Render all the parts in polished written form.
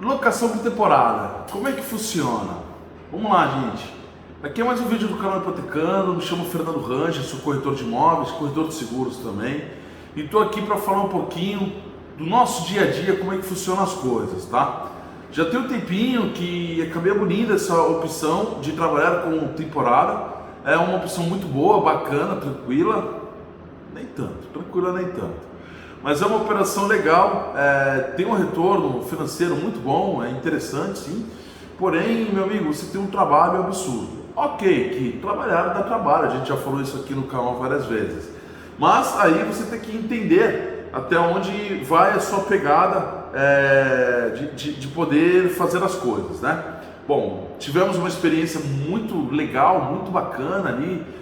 Locação por temporada, como é que funciona? Vamos lá, gente. Aqui é mais um vídeo do canal Hipotecando. Me chamo Fernando Rangel, sou corretor de imóveis, corretor de seguros também. E estou aqui para falar um pouquinho do nosso dia a dia, como é que funcionam as coisas, tá? Já tem um tempinho que acabei abolindo essa opção de trabalhar com temporada. É uma opção muito boa, bacana, tranquila. Nem tanto, tranquila nem tanto. Mas é uma operação legal, tem um retorno financeiro muito bom, é interessante sim. Porém, meu amigo, você tem um trabalho absurdo. Ok, que trabalhar dá trabalho, a gente já falou isso aqui no canal várias vezes. Mas aí você tem que entender até onde vai a sua pegada de poder fazer as coisas, né? Bom, tivemos uma experiência muito legal, muito bacana ali,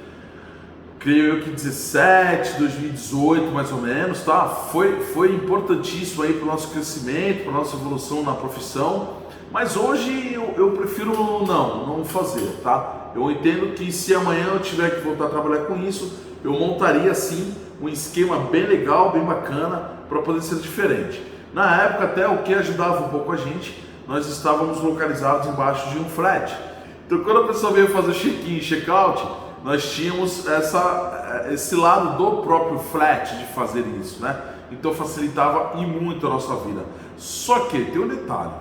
creio eu que 2018 mais ou menos, tá? Foi importantíssimo aí para o nosso crescimento, para a nossa evolução na profissão, mas hoje eu prefiro não fazer, tá? Eu entendo que se amanhã eu tiver que voltar a trabalhar com isso, eu montaria sim um esquema bem legal, bem bacana, para poder ser diferente. Na época até o que ajudava um pouco a gente, nós estávamos localizados embaixo de um flat. Então quando a pessoa veio fazer check-in e check-out, nós tínhamos esse lado do próprio flat de fazer isso, né? Então facilitava e muito a nossa vida. Só que tem um detalhe,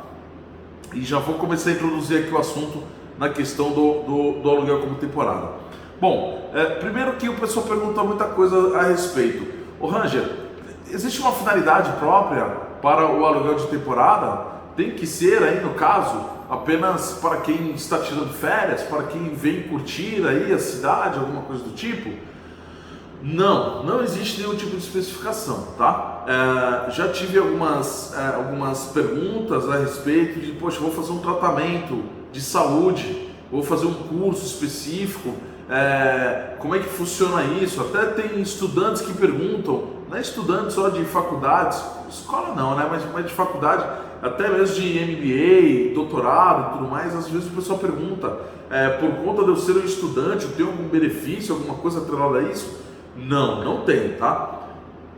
e já vou começar a introduzir aqui o assunto na questão do aluguel como temporada. Bom, primeiro que o pessoal pergunta muita coisa a respeito. Ô Ranger, existe uma finalidade própria para o aluguel de temporada? Tem que ser aí no caso apenas para quem está tirando férias, para quem vem curtir aí a cidade, alguma coisa do tipo? Não existe nenhum tipo de especificação, tá? Já tive algumas perguntas a respeito de, poxa, vou fazer um tratamento de saúde, vou fazer um curso específico, como é que funciona isso? Até tem estudantes que perguntam, não é estudante só de faculdades, escola não, né? Mas de faculdade, até mesmo de MBA, doutorado e tudo mais, às vezes o pessoal pergunta, por conta de eu ser um estudante, eu tenho algum benefício, alguma coisa atrelada a isso? Não tem, tá?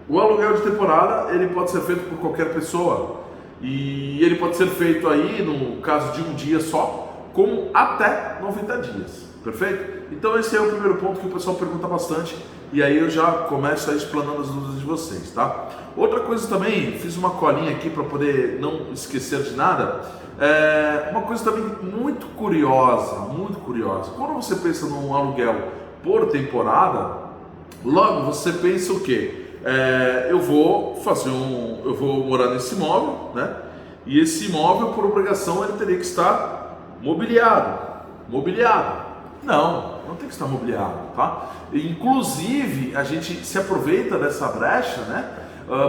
O aluguel de temporada, ele pode ser feito por qualquer pessoa e ele pode ser feito aí, no caso de um dia só, como até 90 dias, perfeito? Então esse é o primeiro ponto que o pessoal pergunta bastante e aí eu já começo a explanando as dúvidas de vocês, tá? Outra coisa também, fiz uma colinha aqui para poder não esquecer de nada, uma coisa também muito curiosa, quando você pensa num aluguel por temporada, logo você pensa o quê? Eu vou morar nesse imóvel, né? E esse imóvel, por obrigação, ele teria que estar mobiliado. Não tem que estar mobiliado, tá? Inclusive, a gente se aproveita dessa brecha, né?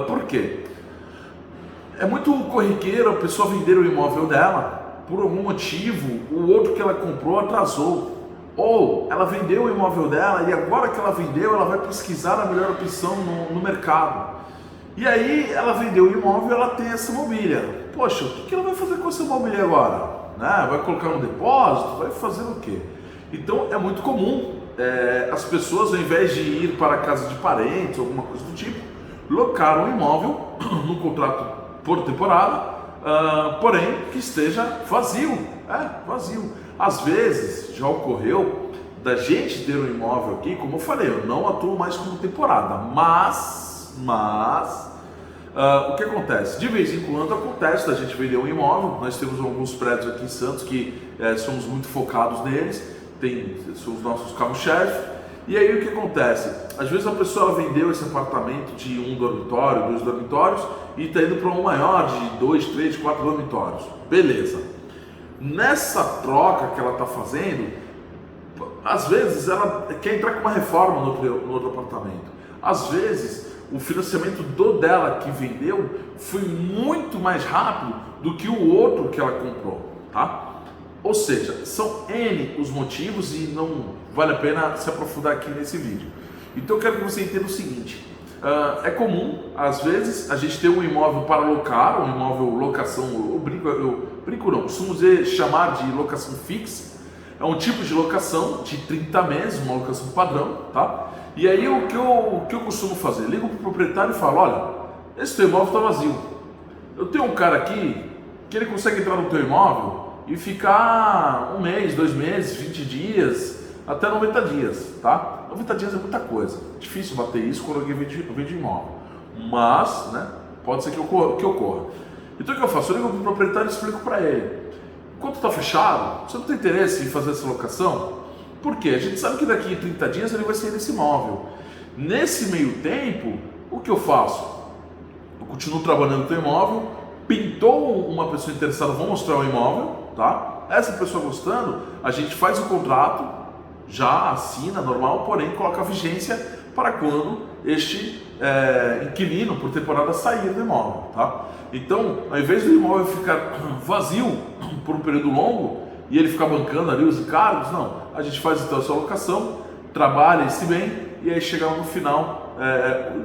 Por quê? É muito corriqueiro a pessoa vender o imóvel dela, por algum motivo, o outro que ela comprou atrasou. Ou ela vendeu o imóvel dela e agora que ela vendeu, ela vai pesquisar a melhor opção no mercado. E aí ela vendeu o imóvel e ela tem essa mobília. Poxa, o que ela vai fazer com essa mobília agora? Né? Vai colocar no depósito? Vai fazer o quê? Então é muito comum as pessoas, ao invés de ir para a casa de parentes, alguma coisa do tipo, locar um imóvel no contrato por temporada, porém que esteja vazio. Vazio. Às vezes já ocorreu da gente ter um imóvel aqui, como eu falei, eu não atuo mais como temporada, mas o que acontece? De vez em quando acontece da gente vender um imóvel. Nós temos alguns prédios aqui em Santos que somos muito focados neles, são os nossos carro-chefe. E aí o que acontece? Às vezes a pessoa vendeu esse apartamento de um dormitório, 2 dormitórios e está indo para um maior de 2, 3, 4 dormitórios. Beleza. Nessa troca que ela está fazendo, às vezes ela quer entrar com uma reforma no outro apartamento. Às vezes o financiamento dela que vendeu foi muito mais rápido do que o outro que ela comprou, tá? Ou seja, são N os motivos e não vale a pena se aprofundar aqui nesse vídeo. Então eu quero que você entenda o seguinte, é comum, às vezes, a gente ter um imóvel para locar, um imóvel locação, costumo chamar de locação fixa, é um tipo de locação de 30 meses, uma locação padrão, tá? E aí o que eu costumo fazer? Ligo para o proprietário e falo, olha, esse teu imóvel está vazio, eu tenho um cara aqui que ele consegue entrar no teu imóvel e ficar 1 mês, 2 meses, 20 dias, até 90 dias, tá? 90 dias é muita coisa, difícil bater isso quando alguém vende imóvel, mas, né, pode ser que ocorra. Então o que eu faço? Eu ligo para o proprietário e explico para ele. Enquanto está fechado, você não tem interesse em fazer essa locação? Por quê? A gente sabe que daqui a 30 dias ele vai sair desse imóvel. Nesse meio tempo, o que eu faço? Eu continuo trabalhando no teu imóvel, pintou uma pessoa interessada, vou mostrar o imóvel, tá? Essa pessoa gostando, a gente faz o contrato, já assina normal, porém coloca a vigência para quando este inquilino por temporada sair do imóvel, tá? Então, ao invés do imóvel ficar vazio por um período longo e ele ficar bancando ali os encargos, não, a gente faz então essa locação, trabalha esse bem e aí chega no final,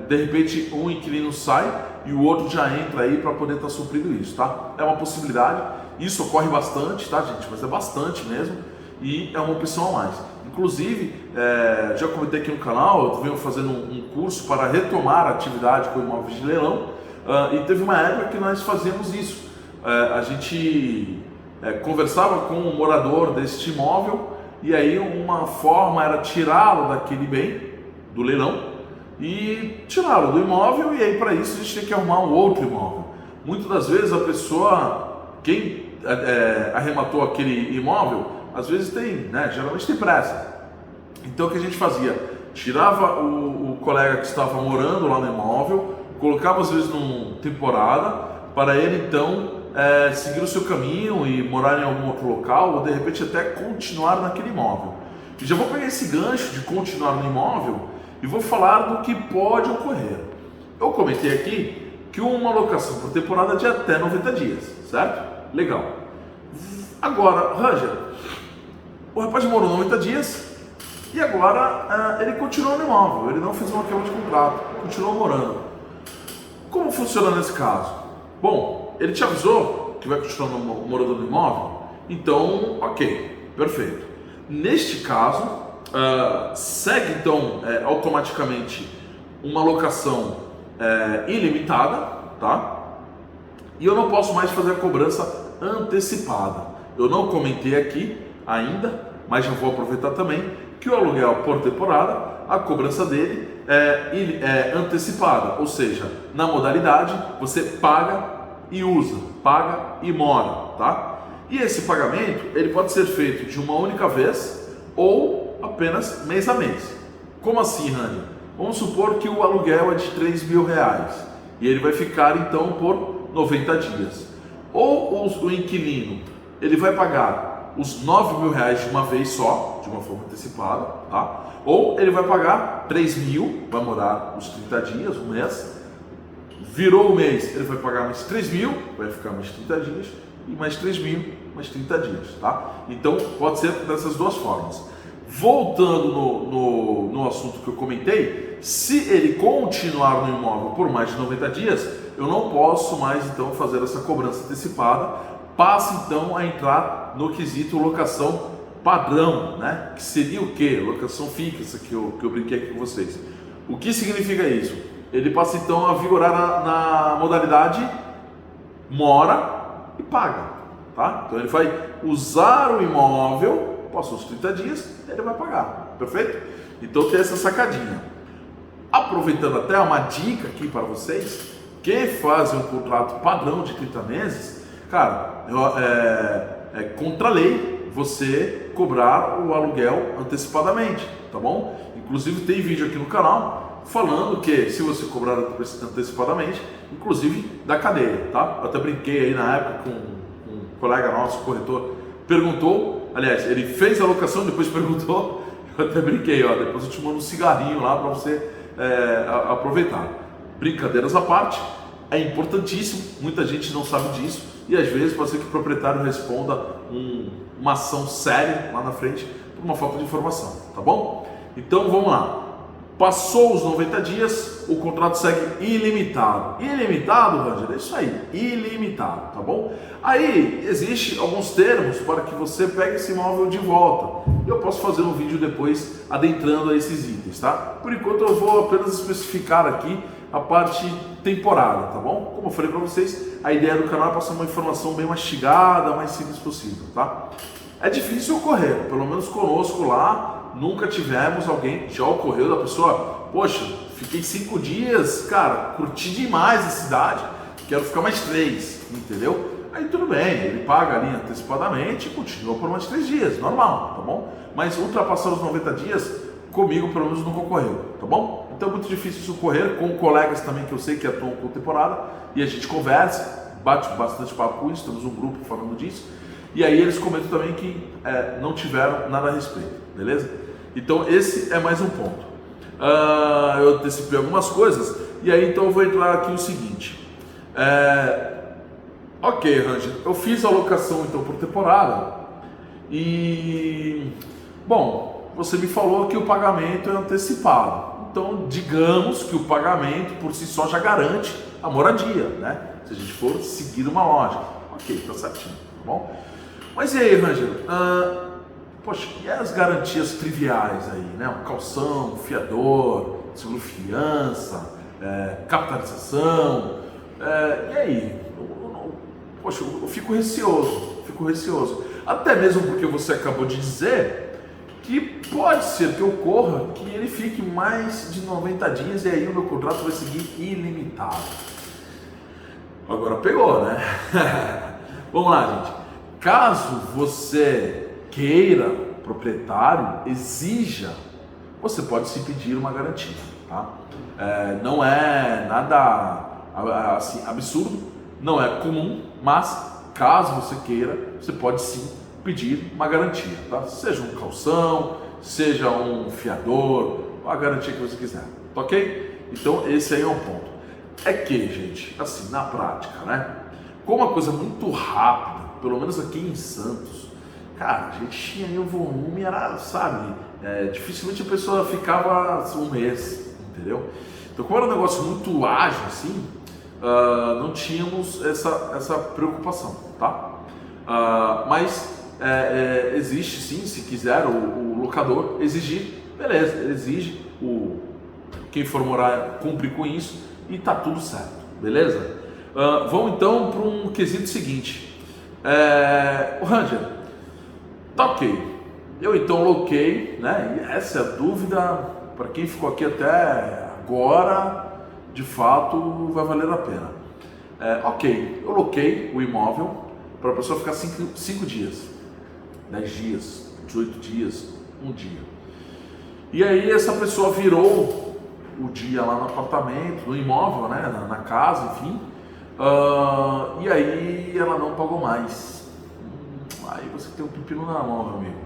de repente um inquilino sai e o outro já entra aí para poder estar suprindo isso, tá? É uma possibilidade, isso ocorre bastante, tá, gente? Mas é bastante mesmo e é uma opção a mais. Inclusive, já comentei aqui no canal, eu venho fazendo um curso para retomar a atividade com imóveis de leilão e teve uma época que nós fazíamos isso. A gente conversava com o morador deste imóvel e aí uma forma era tirá-lo daquele bem, do leilão, e tirá-lo do imóvel, e aí para isso a gente tem que arrumar um outro imóvel. Muitas das vezes a pessoa, quem arrematou aquele imóvel, às vezes tem, né, geralmente tem pressa. Então o que a gente fazia? Tirava o colega que estava morando lá no imóvel, colocava às vezes numa temporada, para ele então seguir o seu caminho e morar em algum outro local, ou de repente até continuar naquele imóvel. E já vou pegar esse gancho de continuar no imóvel e vou falar do que pode ocorrer. Eu comentei aqui que uma locação por temporada é de até 90 dias, certo? Legal. Agora, Ranger, o rapaz morou 90 dias e agora ele continuou no imóvel, ele não fez uma quebra de contrato, continuou morando. Como funciona nesse caso? Bom, ele te avisou que vai continuar morando no imóvel? Então, ok, perfeito. Neste caso, segue então automaticamente uma locação ilimitada, tá? E eu não posso mais fazer a cobrança antecipada. Eu não comentei aqui ainda, mas já vou aproveitar também que o aluguel por temporada, a cobrança dele é antecipada, ou seja, na modalidade você paga e usa, paga e mora, tá? E esse pagamento ele pode ser feito de uma única vez ou apenas mês a mês. Como assim, Rani? Vamos supor que o aluguel é de R$3.000 e ele vai ficar então por 90 dias. Ou o inquilino ele vai pagar os R$9.000 de uma vez só, de uma forma antecipada, tá? Ou ele vai pagar 3.000, vai morar os 30 dias, um mês, virou o mês, ele vai pagar mais 3.000, vai ficar mais 30 dias, e mais 3.000, mais 30 dias, tá? Então pode ser dessas duas formas. Voltando no assunto que eu comentei, se ele continuar no imóvel por mais de 90 dias, eu não posso mais então fazer essa cobrança antecipada, passa então a entrar no quesito locação padrão, né? Que seria o que? Locação fixa, que eu brinquei aqui com vocês. O que significa isso? Ele passa então a vigorar na modalidade mora e paga, tá? Então ele vai usar o imóvel, passou os 30 dias, ele vai pagar, perfeito? Então tem essa sacadinha. Aproveitando até uma dica aqui para vocês, que fazem um contrato padrão de 30 meses, cara, é contra a lei você cobrar o aluguel antecipadamente, tá bom? Inclusive tem vídeo aqui no canal falando que se você cobrar antecipadamente, inclusive da cadeia, tá? Eu até brinquei aí na época com um colega nosso, corretor, perguntou, aliás, ele fez a locação, depois perguntou, eu até brinquei, ó, depois eu te mando um cigarrinho lá para você aproveitar. Brincadeiras à parte, é importantíssimo, muita gente não sabe disso e às vezes pode ser que o proprietário responda uma ação séria lá na frente por uma falta de informação, tá bom? Então vamos lá. Passou os 90 dias, o contrato segue ilimitado. Ilimitado, Ranger, é isso aí, ilimitado, tá bom? Aí existe alguns termos para que você pegue esse imóvel de volta. Eu posso fazer um vídeo depois adentrando a esses itens, tá? Por enquanto eu vou apenas especificar aqui a parte temporada, tá bom? Como eu falei para vocês, a ideia do canal é passar uma informação bem mastigada, mais simples possível, tá? É difícil ocorrer, pelo menos conosco lá, nunca tivemos alguém, já ocorreu da pessoa, poxa, fiquei 5 dias, cara, curti demais a cidade, quero ficar mais 3, entendeu? Aí tudo bem, ele paga ali antecipadamente e continua por mais 3 dias, normal, tá bom? Mas ultrapassar os 90 dias, comigo pelo menos nunca ocorreu, tá bom? Então é muito difícil isso ocorrer, com colegas também que eu sei que atuam com temporada, e a gente conversa, bate bastante papo com isso, temos um grupo falando disso, e aí eles comentam também que não tiveram nada a respeito, beleza? Então esse é mais um ponto. Eu antecipei algumas coisas, e aí então eu vou entrar aqui o seguinte. Ok, Ranger, eu fiz a alocação então por temporada, e bom, você me falou que o pagamento é antecipado. Então, digamos que o pagamento por si só já garante a moradia, né? Se a gente for seguir uma lógica. Ok, tá certinho, tá bom? Mas e aí, Ranger? Poxa, e as garantias triviais aí, né? Um calção, um fiador, seguro fiança, capitalização. E aí? Poxa, eu fico receoso. Até mesmo porque você acabou de dizer que pode ser que ocorra que ele fique mais de 90 dias e aí o meu contrato vai seguir ilimitado. Agora pegou, né? Vamos lá, gente. Caso você queira, proprietário, exija, você pode se pedir uma garantia, tá? Não é nada assim, absurdo, não é comum, mas caso você queira, você pode sim pedir uma garantia, tá? Seja um calção, seja um fiador, a garantia que você quiser, tá ok? Então esse aí é um ponto. É que, gente, assim, na prática, né? Como uma coisa muito rápida, pelo menos aqui em Santos, cara, a gente tinha aí o volume, era, sabe, dificilmente a pessoa ficava um mês, entendeu? Então como era um negócio muito ágil, assim, não tínhamos essa preocupação, tá? Mas existe sim, se quiser o locador exigir, beleza, ele exige, quem for morar cumpre com isso e tá tudo certo, beleza? Vamos então para um quesito seguinte. O Ranger, tá ok, eu então loquei, né? E essa é a dúvida para quem ficou aqui até agora, de fato vai valer a pena. Ok, eu loquei o imóvel para a pessoa ficar 5 dias, 10 dias, 18 dias, um dia. E aí essa pessoa virou o dia lá no apartamento, no imóvel, né, na casa, enfim, e aí ela não pagou mais. Aí você tem um pepino na mão, meu amigo.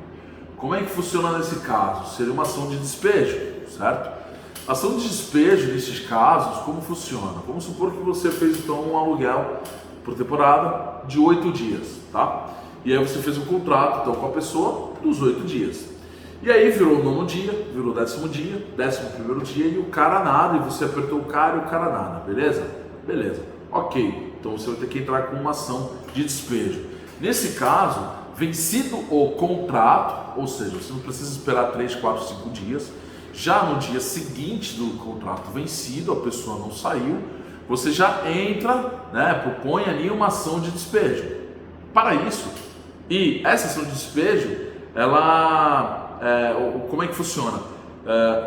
Como é que funciona nesse caso? Seria uma ação de despejo, certo? A ação de despejo, nesses casos, como funciona? Vamos supor que você fez então um aluguel por temporada de 8 dias, tá? E aí você fez um contrato então com a pessoa dos 8 dias. E aí virou o 9º dia, virou o 10º dia, 11º dia e o cara nada, e você apertou o cara e o cara nada, beleza? Beleza, ok. Então você vai ter que entrar com uma ação de despejo. Nesse caso, vencido o contrato, ou seja, você não precisa esperar 3, 4, 5 dias, já no dia seguinte do contrato vencido, a pessoa não saiu, você já entra, né, propõe ali uma ação de despejo. Para isso, e essa ação de despejo, como é que funciona?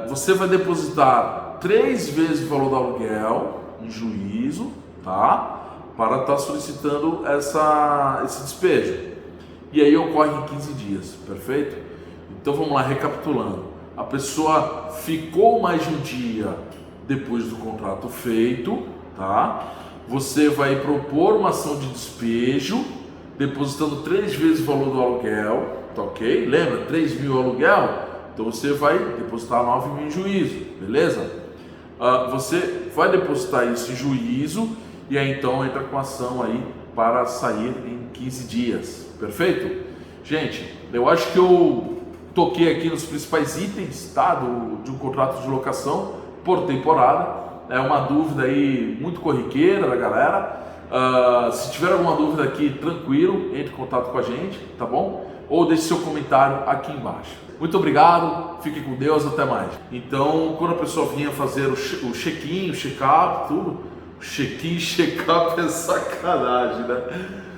Você vai depositar 3 vezes o valor do aluguel em juízo, tá? Para estar solicitando esse despejo. E aí ocorre em 15 dias, perfeito? Então vamos lá, recapitulando. A pessoa ficou mais de um dia depois do contrato feito, tá? Você vai propor uma ação de despejo, depositando 3 vezes o valor do aluguel, tá ok? Lembra? 3 mil aluguel, então você vai depositar 9 mil em juízo, beleza? Você vai depositar isso em juízo e aí então entra com ação aí para sair em 15 dias, perfeito? Gente, eu acho que eu toquei aqui nos principais itens, tá? De um contrato de locação por temporada. É uma dúvida aí muito corriqueira da galera. Se tiver alguma dúvida aqui, tranquilo, entre em contato com a gente, tá bom? Ou deixe seu comentário aqui embaixo. Muito obrigado, fique com Deus, até mais. Então, quando a pessoa vinha fazer o check-in, o check-up, tudo, check-in, check-up é sacanagem, né?